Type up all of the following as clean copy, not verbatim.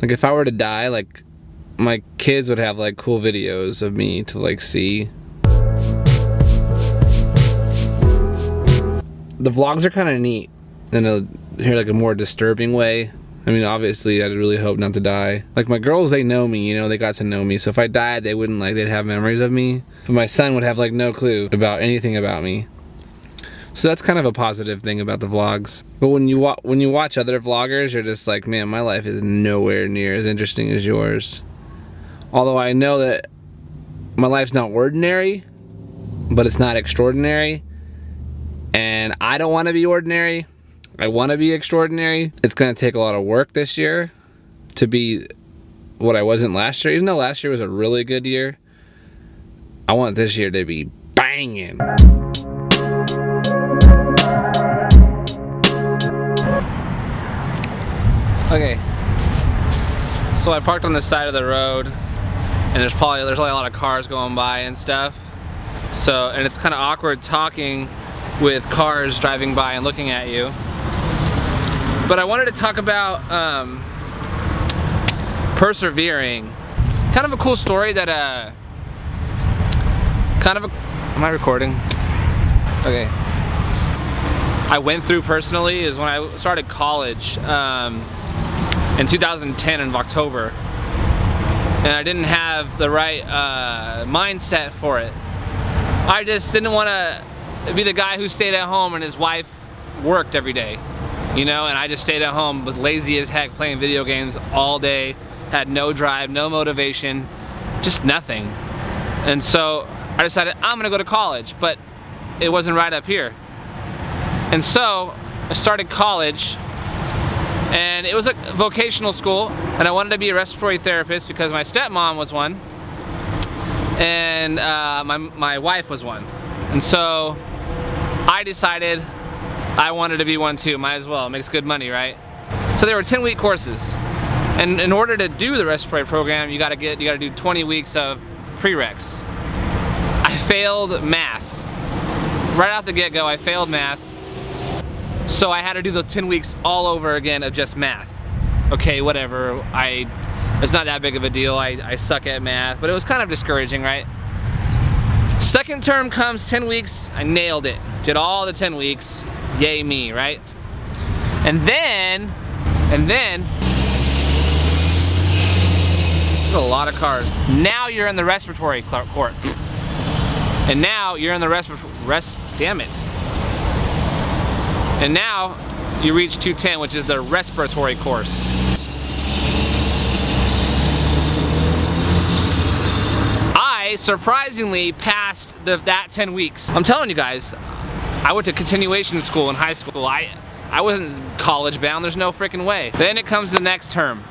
Like if I were to die, like my kids would have like cool videos of me to like see. The vlogs are kind of neat in a more disturbing way. I mean, obviously, I'd really hope not to die. Like my girls, they know me, you know, they got to know me. So if I died, they wouldn't they'd have memories of me. But my son would have like no clue about anything about me. So that's kind of a positive thing about the vlogs. But when you watch other vloggers, you're just like, man, my life is nowhere near as interesting as yours. Although I know that my life's not ordinary, but it's not extraordinary. And I don't want to be ordinary. I want to be extraordinary. It's gonna take a lot of work this year to be what I wasn't last year. Even though last year was a really good year, I want this year to be banging. Okay, so I parked on the side of the road, and there's probably a lot of cars going by and stuff. So, and it's kind of awkward talking with cars driving by and looking at you. But I wanted to talk about persevering. Kind of a cool story that am I recording? Okay. I went through personally is when I started college in 2010 in October. And I didn't have the right mindset for it. I just didn't want to be the guy who stayed at home and his wife worked every day. You know, and I just stayed at home, was lazy as heck, playing video games all day, had no drive, no motivation, just nothing. And so I decided I'm gonna go to college, but it wasn't right up here. And so I started college, and it was a vocational school, and I wanted to be a respiratory therapist because my stepmom was one, and my wife was one. And so I decided I wanted to be one too, might as well, it makes good money, right? So there were 10-week courses. And in order to do the respiratory program, you gotta do 20 weeks of prereqs. I failed math. Right out the get-go, I failed math. So I had to do the 10 weeks all over again of just math. Okay, whatever, it's not that big of a deal, I suck at math, but it was kind of discouraging, right? Second term comes, 10 weeks, I nailed it. Did all the 10 weeks. Yay me, right? And then, a lot of cars. Now you're in the respiratory court. And now you're in the damn it. And now you reach 210, which is the respiratory course. I surprisingly passed that 10 weeks. I'm telling you guys, I went to continuation school in high school. I wasn't college bound, there's no freaking way. Then it comes the next term.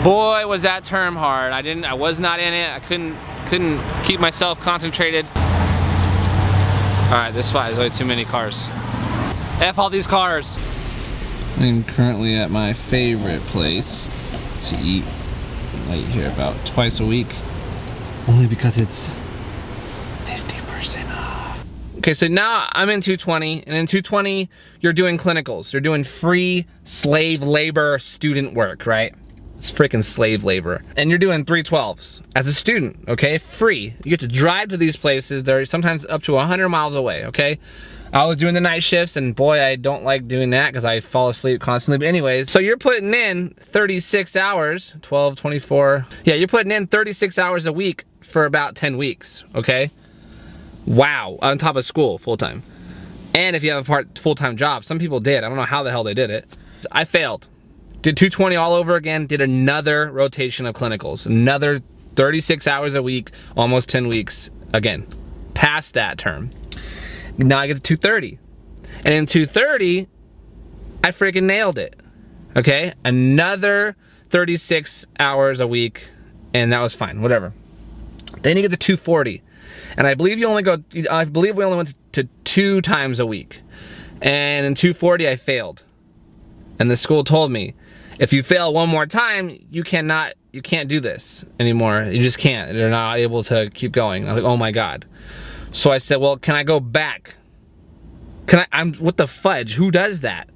Boy, was that term hard. I was not in it. I couldn't keep myself concentrated. All right, this spot is way too many cars. F all these cars. I'm currently at my favorite place to eat. I eat here about twice a week. Only because it's 50% off. Okay, so now I'm in 220, and in 220, you're doing clinicals. You're doing free slave labor student work, right? It's freaking slave labor. And you're doing 312s as a student, okay? Free. You get to drive to these places. They're sometimes up to 100 miles away, okay? I was doing the night shifts, and boy, I don't like doing that because I fall asleep constantly. But anyways, so you're putting in 36 hours, 12, 24. Yeah, you're putting in 36 hours a week for about 10 weeks, okay? Wow, on top of school, full-time. And if you have a full-time job, some people did. I don't know how the hell they did it. I failed. Did 220 all over again, did another rotation of clinicals. Another 36 hours a week, almost 10 weeks again. Passed that term. Now I get to 230. And in 230, I freaking nailed it. Okay? Another 36 hours a week, and that was fine, whatever. Then you get to 240. And I believe we only went to 2 times a week. And in 240, I failed. And the school told me, if you fail one more time, you can't do this anymore. You just can't. You're not able to keep going. I was like, oh my God. So I said, well, can I go back? What the fudge? Who does that?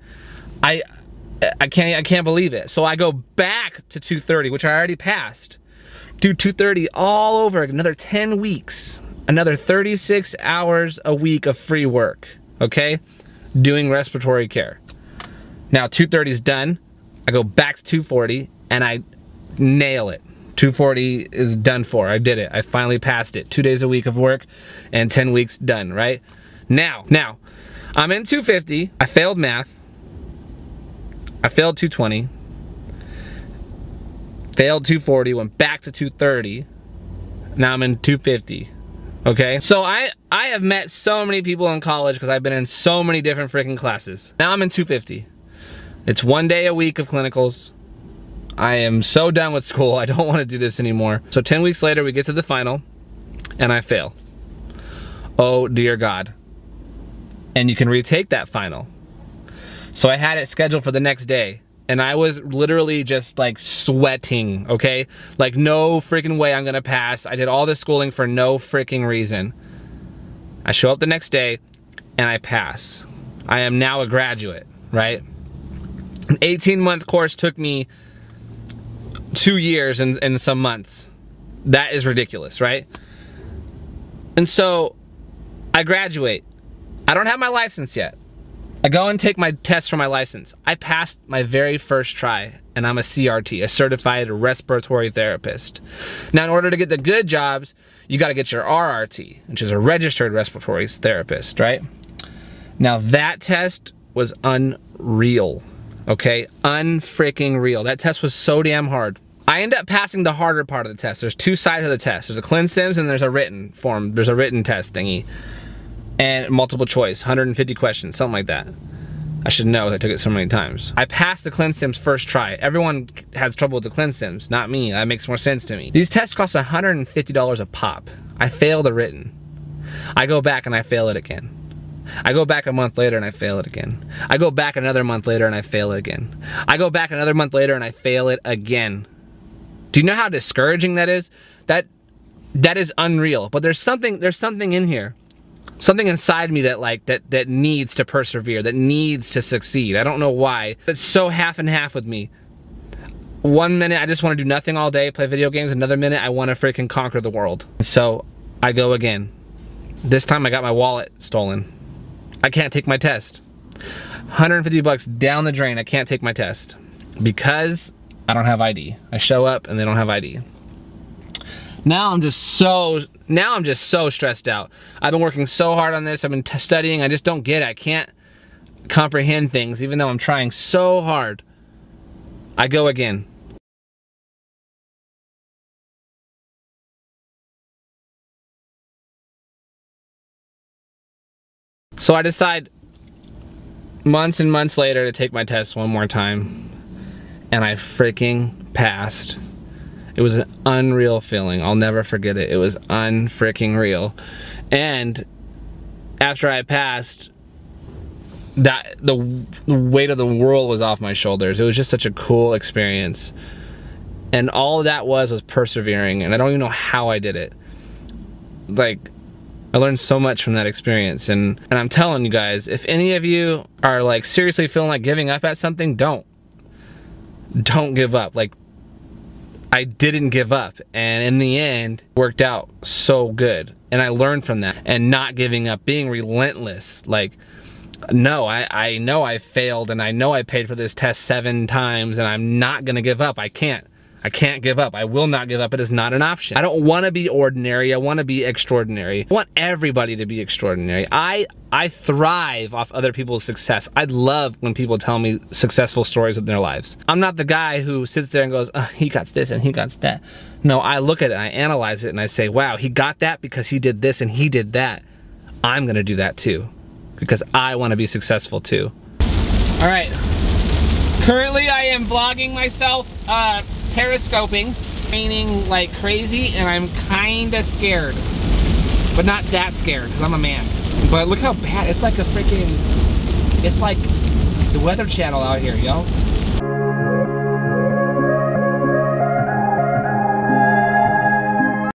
I can't believe it. So I go back to 230, which I already passed. Do 230 all over, another 10 weeks, another 36 hours a week of free work, okay? Doing respiratory care. Now 230 is done. I go back to 240 and I nail it. 240 is done for. I did it. I finally passed it. 2 days a week of work and 10 weeks done, right? Now, I'm in 250. I failed math. I failed 220. Failed 240, went back to 230. Now I'm in 250. Okay? So I have met so many people in college because I've been in so many different freaking classes. Now I'm in 250. It's 1 day a week of clinicals. I am so done with school. I don't want to do this anymore. So 10 weeks later, we get to the final and I fail. Oh dear God. And you can retake that final. So I had it scheduled for the next day and I was literally just like sweating, okay? Like no freaking way I'm gonna pass. I did all this schooling for no freaking reason. I show up the next day and I pass. I am now a graduate, right? An 18-month course took me 2 years and some months. That is ridiculous, right? And so I graduate. I don't have my license yet. I go and take my test for my license. I passed my very first try and I'm a CRT, a certified respiratory therapist. Now in order to get the good jobs, you gotta get your RRT, which is a registered respiratory therapist, right? Now that test was unreal, okay? Unfreaking real. That test was so damn hard. I end up passing the harder part of the test. There's two sides of the test. There's a ClinSims and there's a written form. There's a written test thingy. And multiple choice, 150 questions, something like that. I should know, I took it so many times. I passed the ClinSims first try. Everyone has trouble with the ClinSims, not me. That makes more sense to me. These tests cost $150 a pop. I fail the written. I go back and I fail it again. I go back a month later and I fail it again. I go back another month later and I fail it again. I go back another month later and I fail it again. Do you know how discouraging that is? That is unreal. But there's something in here. Something inside me that needs to persevere, that needs to succeed. I don't know why. It's so half and half with me. 1 minute I just want to do nothing all day, play video games. Another minute I want to freaking conquer the world. So I go again. This time I got my wallet stolen. I can't take my test. 150 bucks down the drain. I can't take my test because I don't have ID. I show up and they don't have ID. Now I'm just so stressed out. I've been working so hard on this. I've been studying. I just don't get it. I can't comprehend things even though I'm trying so hard. I go again. So I decide months and months later to take my test one more time. And I freaking passed. It was an unreal feeling. I'll never forget it. It was unfreaking real. And after I passed, the weight of the world was off my shoulders. It was just such a cool experience. And all that was persevering. And I don't even know how I did it. Like, I learned so much from that experience. And I'm telling you guys, if any of you are like seriously feeling like giving up at something, don't give up. Like, I didn't give up, and in the end worked out so good, and I learned from that. And not giving up, being relentless. Like, no, I know I failed and I know I paid for this test 7 times and I'm not gonna give up. I can't give up. I will not give up. It is not an option. I don't want to be ordinary. I want to be extraordinary. I want everybody to be extraordinary. I thrive off other people's success. I love when people tell me successful stories of their lives. I'm not the guy who sits there and goes, oh, he got this and he got that. No, I look at it and I analyze it and I say, wow, he got that because he did this and he did that. I'm gonna do that too, because I want to be successful too. All right, currently I am vlogging myself, periscoping, raining like crazy, and I'm kinda scared, but not that scared because I'm a man. But look how bad, it's like a freaking, it's like the Weather Channel out here, yo.